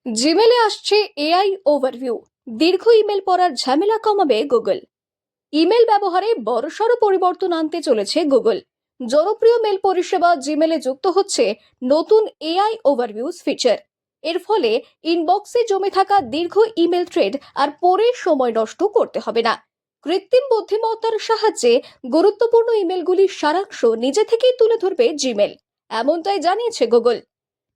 জিমেলে আসছে AI overview. দীর্ঘ email পড়ার ঝামেলা কমাবে গুগল। ইমেল ব্যবহারে বড়সড় পরিবর্তন আনতে চলেছে গুগল। জনপ্রিয় মেল পরিষেবা জিমেলে যুক্ত হচ্ছে নতুন এআই ওভারভিউজ ফিচার। এর ফলে ইনবক্সে জমে থাকা দীর্ঘ ইমেল থ্রেড আর পড়ে সময় নষ্ট করতে হবে না। কৃত্রিম বুদ্ধিমত্তার সাহায্যে গুরুত্বপূর্ণ ইমেলগুলির সারাংশ নিজে থেকেই তুলে ধরবে জিমেল, এমনটাই জানিয়েছে গুগল।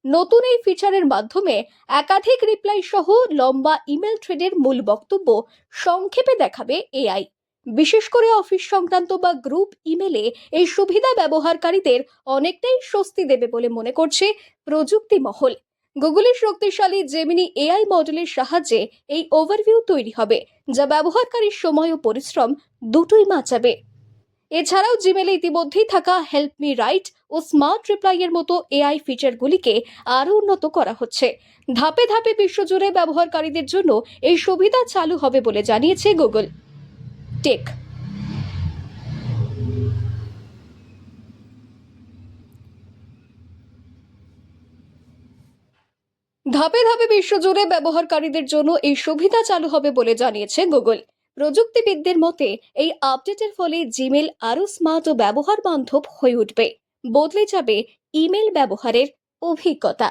নতুন এই ফিচারের মাধ্যমে একাধিক রিপ্লাই সহ লম্বা ইমেল থ্রেডের মূল বক্তব্য সংক্ষেপে দেখাবে এআই। বিশেষ করে অফিস সংক্রান্ত বা গ্রুপ ইমেলে এই সুবিধা ব্যবহারকারীদের অনেকটাই স্বস্তি দেবে বলে মনে করছে প্রযুক্তি মহল। গুগলের শক্তিশালী জেমিনি এআই মডেলের সাহায্যে এই ওভারভিউ তৈরি হবে, যা ব্যবহারকারীর সময় ও পরিশ্রম দুটোই বাঁচাবে। এছাড়াও জিমেলে ইতিমধ্যেই থাকা হেল্প মি রাইট ও স্মার্ট রিপ্লাই এর মতো এআই ফিচারগুলিকে আরও উন্নত করা হচ্ছে। ধাপে ধাপে বিশ্বজুড়ে ব্যবহারকারীদের জন্য এই সুবিধা চালু হবে বলে জানিয়েছে গুগল টেক। ধাপে ধাপে বিশ্বজুড়ে ব্যবহারকারীদের জন্য এই সুবিধা চালু হবে বলে জানিয়েছে গুগল। প্রযুক্তিবিদদের মতে এই আপডেটের ফলে জিমেল আরও স্মার্ট ও ব্যবহার বান্ধব হয়ে উঠবে। বদলে যাবে ইমেল ব্যবহারের অভিজ্ঞতা।